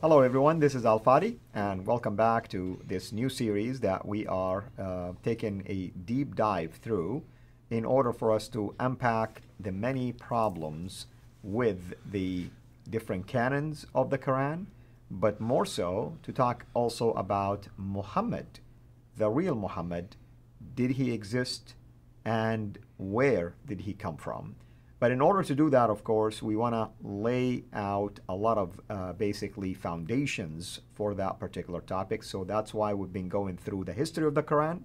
Hello everyone, this is Al Fadi and welcome back to this new series that we are taking a deep dive through in order for us to unpack the many problems with the different canons of the Quran, but more so to talk also about Muhammad, the real Muhammad. Did he exist and where did he come from? But in order to do that, of course, we want to lay out a lot of basically foundations for that particular topic. So that's why we've been going through the history of the Quran.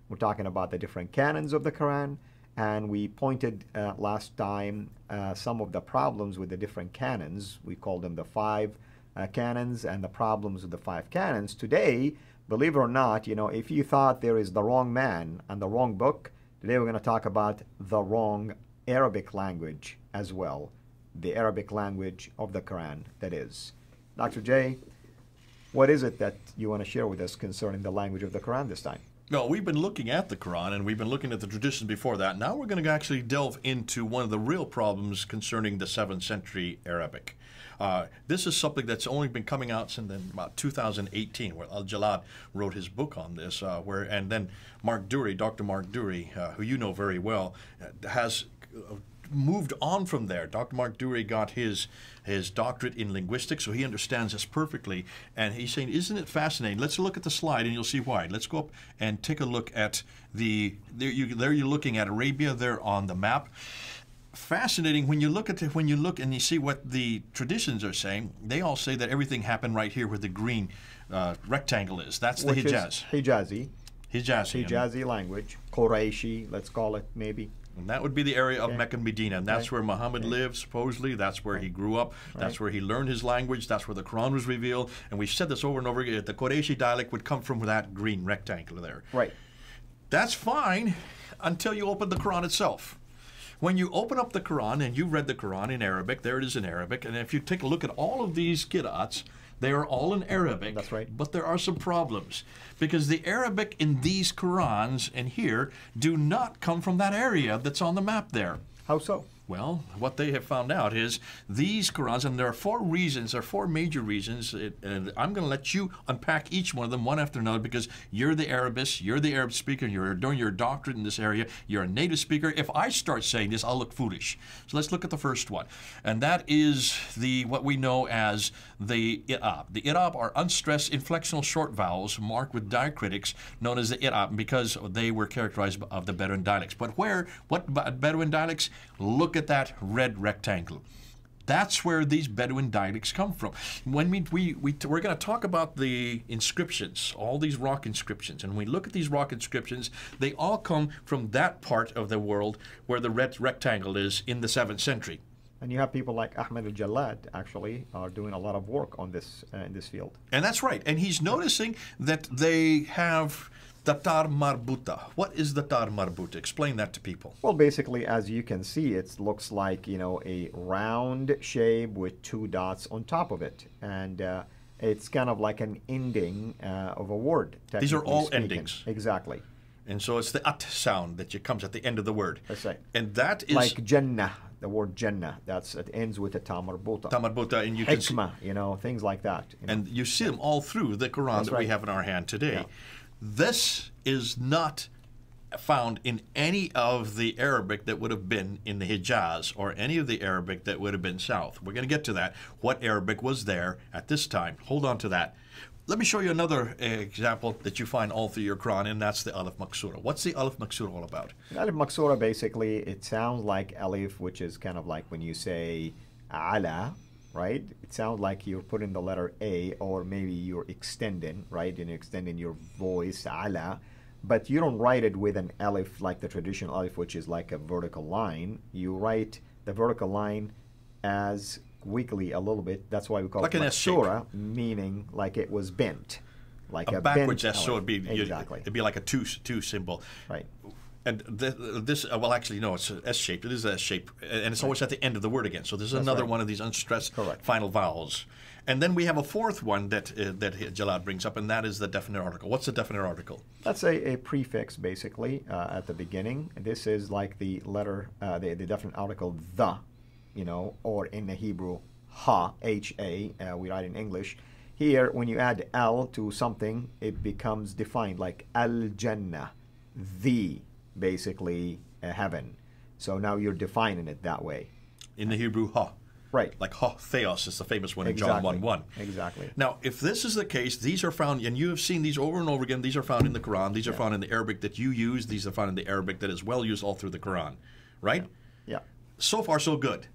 We're talking about the different canons of the Quran. And we pointed last time some of the problems with the different canons. We called them the five canons and the problems with the five canons. Today, believe it or not, if you thought there is the wrong man and the wrong book, today we're going to talk about the wrong Arabic language as well, the Arabic language of the Quran, that is. Dr. J, what is it that you want to share with us concerning the language of the Quran this time? Well, we've been looking at the Quran and we've been looking at the traditions before that. Now we're going to actually delve into one of the real problems concerning the 7th century Arabic. This is something that's only been coming out since about 2018, where Al-Jalad wrote his book on this, and then Mark Dury, Dr. Mark Dury, who you know very well, has moved on from there. Dr. Mark Dury got his doctorate in linguistics, so he understands this perfectly. And he's saying, isn't it fascinating? Let's look at the slide and you'll see why. Let's go up and take a look at there you're looking at Arabia there on the map. Fascinating when you look and you see what the traditions are saying. They all say that everything happened right here where the green rectangle is. That's the Hijaz. Hijazi language, Quraishi, let's call it maybe. And that would be the area of Mecca and Medina, and that's where Muhammad lived, supposedly. That's where he grew up. That's where he learned his language. That's where the Quran was revealed. And we've said this over and over again. The Quraishi dialect would come from that green rectangle there. Right. That's fine until you open the Quran itself. When you open up the Quran, and you've read the Quran in Arabic, there it is in Arabic, and if you take a look at all of these qira'ats, they are all in Arabic. That's right. But there are some problems because the Arabic in these Qurans and here do not come from that area that's on the map there. How so? Well, what they have found out is these Qurans, and there are four major reasons, and I'm going to let you unpack each one of them one after another because you're the Arabist, you're the Arab speaker, you're doing your doctorate in this area, you're a native speaker. If I start saying this, I'll look foolish. So let's look at the first one, and that is what we know as the i'rab. The i'rab are unstressed inflectional short vowels marked with diacritics known as the i'rab because they were characterized of the Bedouin dialects. But what Bedouin dialects? Look at that red rectangle. That's where these Bedouin dialects come from. When we're going to talk about the inscriptions, all these rock inscriptions, and when we look at these rock inscriptions, they all come from that part of the world where the red rectangle is in the 7th century. And you have people like Ahmed al-Jalad actually are doing a lot of work on this in this field. And that's right. And he's noticing that they have the tar marbuta. What is the tar marbuta? Explain that to people. Well, basically, as you can see, it looks like, a round shape with two dots on top of it. And it's kind of like an ending of a word. These are all speaking. Endings. Exactly. And so it's the at sound that comes at the end of the word. That's right. And that is like Jannah, the word Jannah. It ends with a ta marbuta. Ta marbuta, and you can Hikmah, things like that. And you see them all through the Quran that we have in our hand today. Yeah. This is not found in any of the Arabic that would have been in the Hijaz or any of the Arabic that would have been south. We're going to get to that, what Arabic was there at this time. Hold on to that. Let me show you another example that you find all through your Quran, and that's the Alif Maksura. What's the Alif Maksura all about? Alif Maksura, basically, it sounds like Alif, which is kind of like when you say Ala, right? It sounds like you're putting the letter A, or maybe you're extending, right? And you're extending your voice, Ala. But you don't write it with an Alif like the traditional Alif, which is like a vertical line. You write the vertical line as weakly a little bit. That's why we call like it an Maksura, meaning like it was bent. Like a backwards bent S, so it'd be like a two symbol. Right. And this, well, actually, no, it's S-shaped. It is S-shaped, and it's always at the end of the word again. So this is another one of these unstressed final vowels. And then we have a fourth one that Jalad brings up, and that is the definite article. What's the definite article? That's a prefix, basically, at the beginning. This is like the letter, the definite article, the, or in the Hebrew, ha, H-A, we write in English. Here, when you add al to something, it becomes defined like al-Jannah, the, basically, heaven. So now you're defining it that way. In the Hebrew, ha. Right. Like ha, theos is the famous one in Exactly. John 1:1. Exactly. Now, if this is the case, these are found, and you have seen these over and over again, these are found in the Quran, these are found in the Arabic that you use, these are found in the Arabic that is well used all through the Quran, right? Yeah. So far, so good.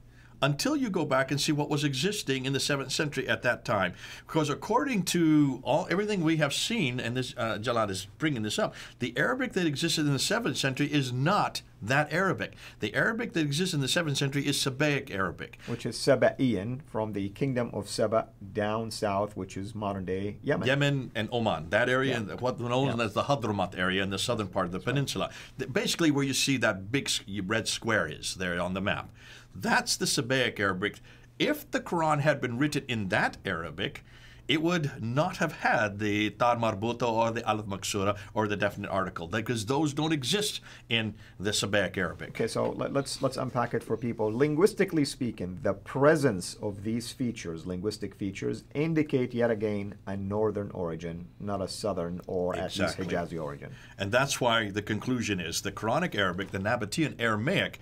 Until you go back and see what was existing in the 7th century at that time. Because according to everything we have seen, and this Jalad is bringing this up, the Arabic that existed in the 7th century is not that Arabic. The Arabic that exists in the 7th century is Sabaic Arabic. Which is Saba'ian, from the kingdom of Saba down south, which is modern-day Yemen. Yemen and Oman, that area, Yeah. what known as the Hadramat area in the southern part of the peninsula. Basically where you see that big red square is there on the map. That's the Sabaic Arabic. If the Quran had been written in that Arabic, it would not have had the Tar Marbuta or the Alif Maksura or the definite article, because those don't exist in the Sabaic Arabic. Okay, so let's unpack it for people. Linguistically speaking, the presence of these features, linguistic features, indicate yet again a northern origin, not a southern or at least Hijazi origin. And that's why the conclusion is the Quranic Arabic, the Nabatean Aramaic,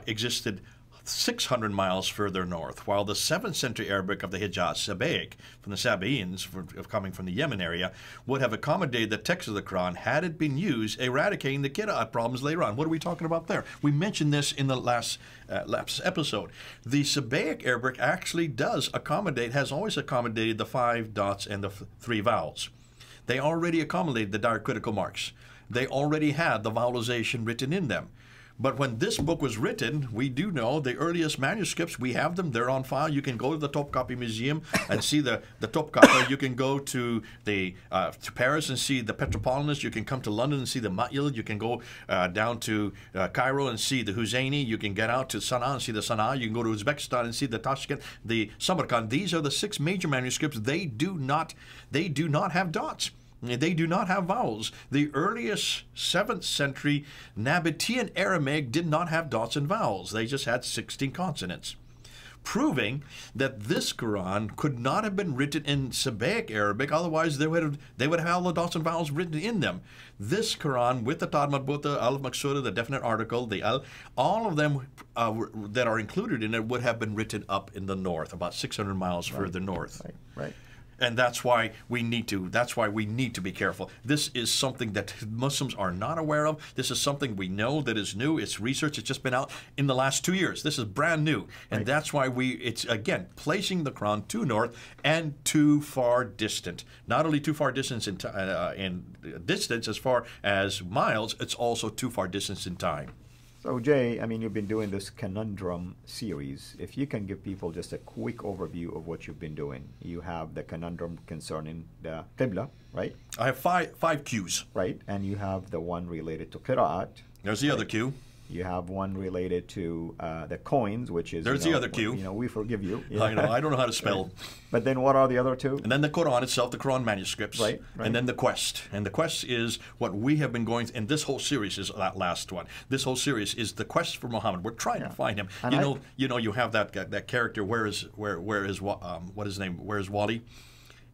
existed 600 miles further north, while the 7th century Arabic of the Hijaz, Sabaic, from the Sabaeans, coming from the Yemen area, would have accommodated the text of the Quran had it been used, eradicating the Qira'at problems later on. What are we talking about there? We mentioned this in the last episode. The Sabaic Arabic actually does accommodate, has always accommodated the 5 dots and the 3 vowels. They already accommodated the diacritical marks. They already had the vowelization written in them. But when this book was written, we do know the earliest manuscripts, we have them, they're on file. You can go to the Topkapi Museum and see the Topkapi. You can go to to Paris and see the Petropolitanus. You can come to London and see the Ma'il. You can go down to Cairo and see the Husseini. You can get out to Sana'a and see the Sana'a. You can go to Uzbekistan and see the Tashkent, the Samarkand. These are the 6 major manuscripts. They do not have dots. They do not have vowels. The earliest 7th century Nabatean Aramaic did not have dots and vowels. They just had 16 consonants, proving that this Quran could not have been written in Sabaic Arabic. Otherwise, they would have all the dots and vowels written in them. This Quran, with the Tad Madbuta, Alif Maksura, the definite article, the al, all of them that are included in it would have been written up in the north, about 600 miles further north. Right. And that's why we need to be careful. This is something that Muslims are not aware of. This is something we know that is new. It's research. It's just been out in the last 2 years. This is brand new. And that's why it's, again, placing the Quran too north and too far distant. Not only too far distance in distance as far as miles, it's also too far distance in time. So Jay, I mean, you've been doing this conundrum series. If you can give people just a quick overview of what you've been doing. You have the conundrum concerning the Qibla, right? I have five Qs. Right, and you have the one related to Qira'at. There's the other Q. You have one related to the coins, which is... There's the other Q. We forgive you. I know, I don't know how to spell. But then what are the other 2? And then the Quran itself, the Quran manuscripts. Right. And then the quest. And the quest is what we have been going, and this whole series is that last one. This whole series is the quest for Muhammad. We're trying to find him. And you have that character, what is his name? Where is Wali?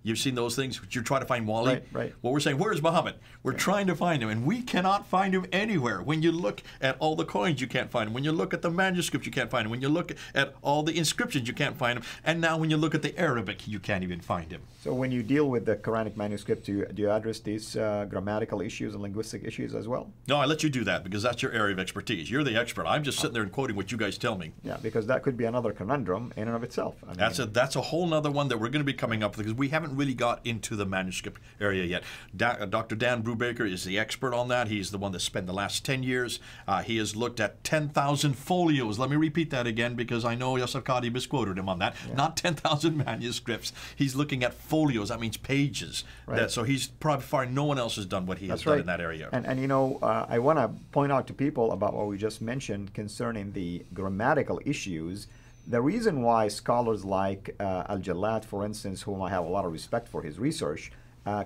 You've seen those things? You're trying to find Wali? Right. Well, we're saying, where's Muhammad? We're trying to find him, and we cannot find him anywhere. When you look at all the coins, you can't find him. When you look at the manuscripts, you can't find him. When you look at all the inscriptions, you can't find him. And now when you look at the Arabic, you can't even find him. So when you deal with the Quranic manuscript, do you address these grammatical issues and linguistic issues as well? No, I let you do that because that's your area of expertise. You're the expert. I'm just sitting there and quoting what you guys tell me. Yeah, because that could be another conundrum in and of itself. I mean, that's a whole nother one that we're going to be coming up with because we haven't really got into the manuscript area yet. Dr. Dan Brubaker is the expert on that. He's the one that spent the last 10 years. He has looked at 10,000 folios. Let me repeat that again because I know Yasser Qadi misquoted him on that. Yeah. Not 10,000 manuscripts. He's looking at folios. That means pages. Right. So he's probably far no one else has done what he has done in that area. And I want to point out to people about what we just mentioned concerning the grammatical issues. The reason why scholars like Al-Jalad, for instance, whom I have a lot of respect for his research,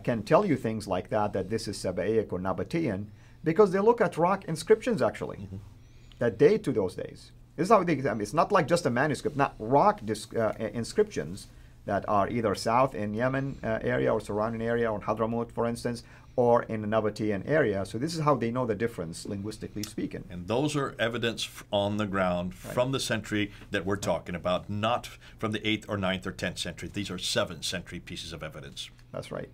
can tell you things like that this is Sabaic or Nabatean, because they look at rock inscriptions, actually, that date to those days. This is how they examine. It's not like just a manuscript, not rock inscriptions that are either south in Yemen area or surrounding area, or Hadramaut, for instance, or in the Nabatean area. So this is how they know the difference, linguistically speaking. And those are evidence on the ground from the century that we're talking about, not from the 8th or 9th or 10th century. These are 7th century pieces of evidence. That's right.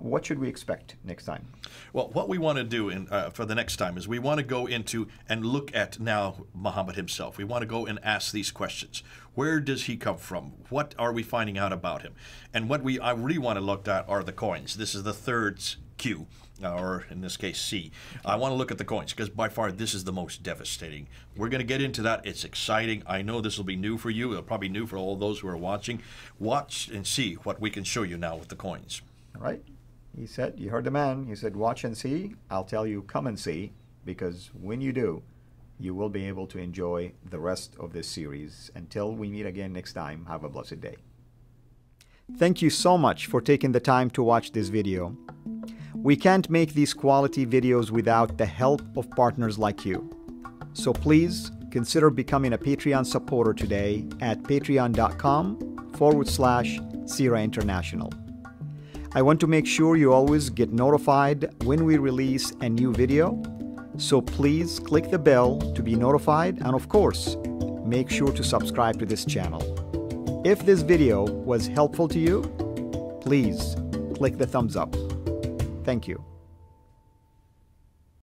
What should we expect next time? Well, what we want to do for the next time is we want to go into and look at now Muhammad himself. We want to go and ask these questions. Where does he come from? What are we finding out about him? And what I really want to look at are the coins. This is the third Q, or in this case C. I want to look at the coins because by far this is the most devastating. We're going to get into that. It's exciting. I know this will be new for you. It'll probably be new for all those who are watching. Watch and see what we can show you now with the coins. All right. He said, you heard the man. He said, watch and see. I'll tell you, come and see, because when you do, you will be able to enjoy the rest of this series. Until we meet again next time, have a blessed day. Thank you so much for taking the time to watch this video. We can't make these quality videos without the help of partners like you. So please consider becoming a Patreon supporter today at patreon.com/Sira International. I want to make sure you always get notified when we release a new video. So please click the bell to be notified, and of course, make sure to subscribe to this channel. If this video was helpful to you, please click the thumbs up. Thank you.